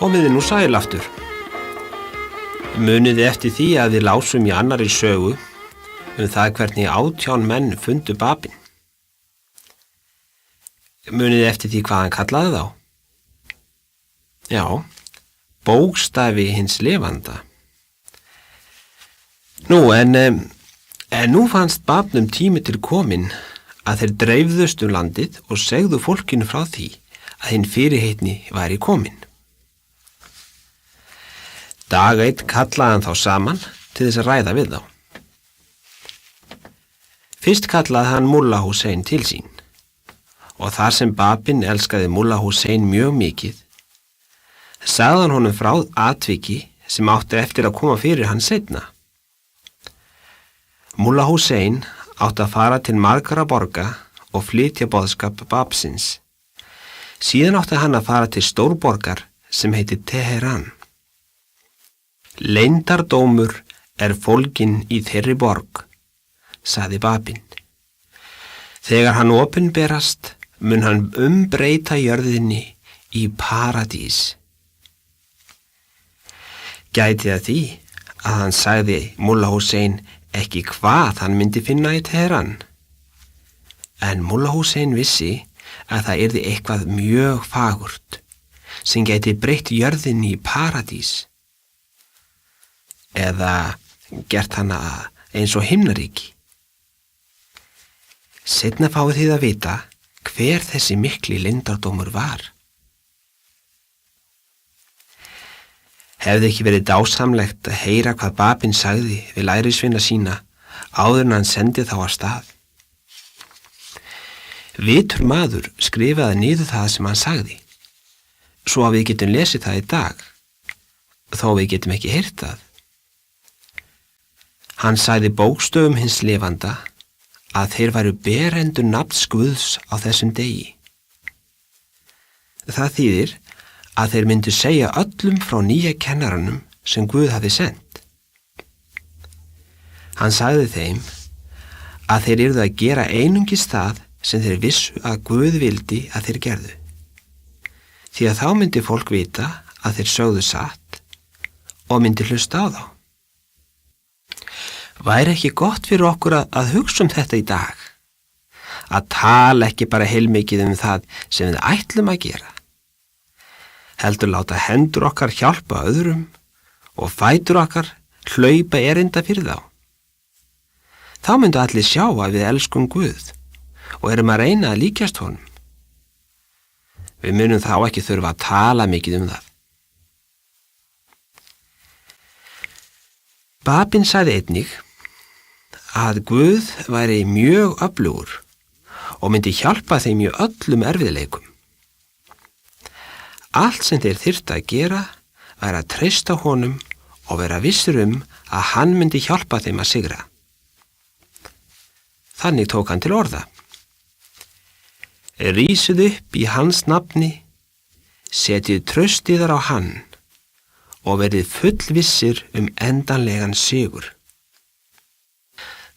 Komiði nú sæl aftur. Muniði eftir því að við lásum í annarri sögu það hvernig 18 menn fundu Babin. Muniði eftir því hvað hann kallaði þá? Já, bókstafi hins lifanda. Nú fannst Babnum tími til kominn að þeir dreifðust landið og segðu fólkinu frá því að hinn fyrirheitni væri kominn. Dag einn kallaði hann þá saman til þess að ræða við þá. Fyrst kallaði hann Mulla Hussein til sín og þar sem Babin elskaði Mulla Hussein mjög mikið, sagði hann honum frá atviki sem átti eftir að koma fyrir hann seinna. Mulla Hussein átti að fara til margra borga og flytja boðskap Babsins. Síðan átti hann að fara til stórborgar sem heitir Teheran. Leyndardómur fólginn í þeirri borg, sagði Babin. Þegar hann opinberast mun hann umbreyta jörðinni í paradís. Gæti það því að hann sagði Mulla Hussein ekki hvað hann myndi finna í Teheran. En Mulla Hussein vissi að það yrði eitthvað mjög fagurt sem gæti breytt jörðinni í paradís. Eða gert hana eins og himnaríki. Seinna fáið þið að vita hver þessi mikli leyndardómur var. Hefði ekki verið dásamlegt að heyra hvað Babin sagði við lærisveina sína áður en hann sendi þá af stað. Vitur maður skrifaði niður það sem hann sagði, svo að við getum lesið það í dag, þó við getum ekki heyrt það. Hann sagði bókstöfum hins lifanda að þeir væru berendur nafns Guðs á þessum degi. Það þýðir að þeir myndu segja öllum frá nýja kennaranum sem Guð hafi sendt. Hann sagði þeim að þeir yrðu að gera einungis það sem þeir vissu að Guð vildi að þeir gerðu. Því að þá myndi fólk vita að þeir sögðu satt og myndi hlusta á þá. Væri ekki gott fyrir okkur að hugsa þetta í dag? Að tala ekki bara heilmikið það sem við ætlum að gera. Heldur láta hendur okkar hjálpa öðrum og fætur okkar hlaupa erinda fyrir þá. Þá myndu allir sjá að við elskum Guð og erum að reyna að líkjast honum. Við munum þá ekki þurfa að tala mikið það. Babin sagði einnig að Guð væri mjög öflugur og myndi hjálpa þeim í öllum erfiðleikum. Allt sem þeir þyrftu að gera væri að treysta honum og vera vissir að hann myndi hjálpa þeim að sigra. Þannig tók hann til orða. Rísið upp í hans nafni, setið traust yðar á hann og verið fullvissir endanlegan sigur.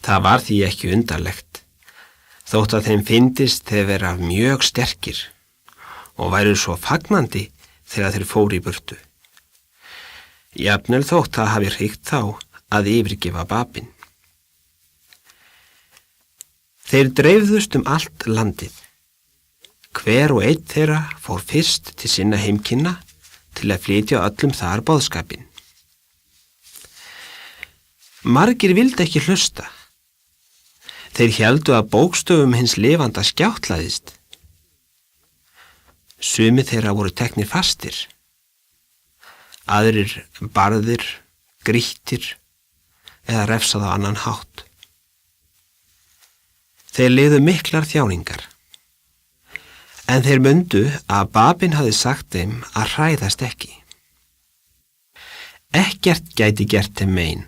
Það var því ekki undarlegt, þótt að þeim fyndist þeir vera mjög sterkir og væru svo fagnandi þegar þeir fóru í burtu. Jafnvel þótt það hafi hrygt þá að yfirgefa Babin. Þeir dreifðust allt landið. Hver og einn þeirra fór fyrst til sinna heimkynna til að flytja öllum þar boðskapinn. Margir vildu ekki hlusta. Þeir héldu að bókstöfum hins lifanda skjáttlaðist. Sumir þeirra voru teknir fastir. Aðrir barðir, grýttir eða refsað á annan hátt. Þeir liðu miklar þjáningar. En þeir mundu að Babin hafði sagt þeim að hræðast ekki. Ekkert gæti gert þeim mein,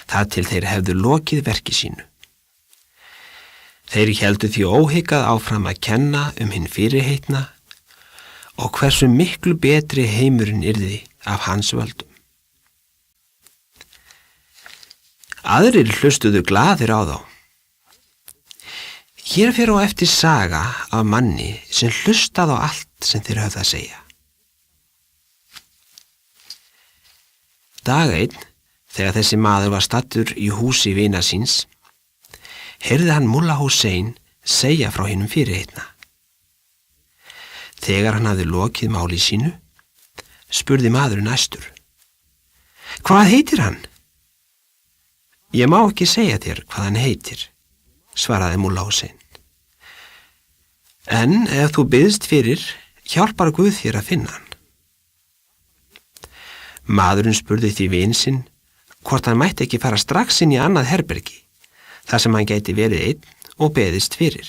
þar til þeir hefðu lokið verki sínu. Þeir héldu því óhyggjað áfram að kenna hinn fyrirheitna og hversu miklu betri heimurinn yrði af hans völdum. Aðrir hlustuðu glaðir á þá. Hér fer á eftir saga af manni sem hlustaði á allt sem þeir höfðu að segja. Dag einn, þegar þessi maður var staddur í húsi vina síns, heyrði hann Mulla Hussein segja frá hinum fyrirheitna. Þegar hann hafði lokið máli sínu, spurði maðurinn æstur: Hvað heitir hann? Ég má ekki segja þér hvað hann heitir, svaraði Mulla Hussein. En ef þú biðst fyrir, hjálpar Guð þér að finna hann. Maðurinn spurði því vin sinn hvort hann mætti ekki fara strax inn í annað herbergi, þar sem hann gæti verið einn og beðist fyrir.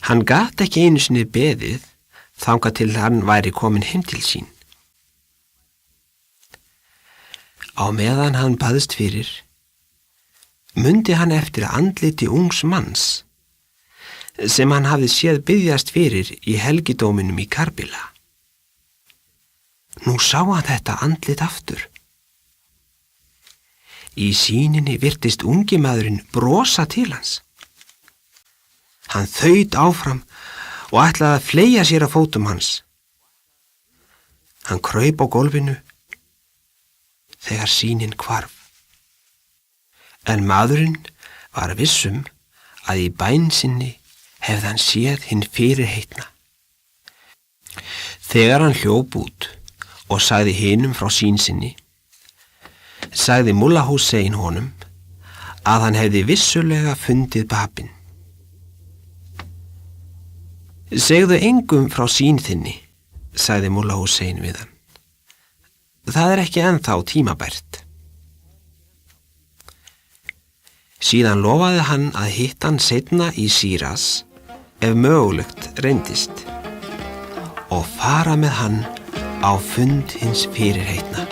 Hann gat ekki einu sinni beðið þangað til hann væri komin heim til sín. Á meðan hann baðst fyrir, mundi hann eftir andliti ungs manns sem hann hafði séð biðjast fyrir í helgidóminum í Karbila. Nú sá hann þetta andlit aftur. Í sýninni virtist ungi maðurinn brosa til hans. Hann þaut áfram og ætlaði að fleygja sér að fótum hans. Hann kraup á gólfinu þegar sýnin hvarf. En maðurinn var vissum að í bæn sinni hefði hann séð hinn fyrirheitna. Þegar hann hljóp út og sagði hinum frá sýn sinni, sagði Mulla Hussein honum að hann hefði vissulega fundið Babin. Segðu engum frá sýn þinni, sagði Mulla Hussein við hann. Það er ekki ennþá tímabært. Síðan lofaði hann að hitta hann seinna í Síras, ef mögulegt reyndist, og fara með hann á fund hins fyrirheitna.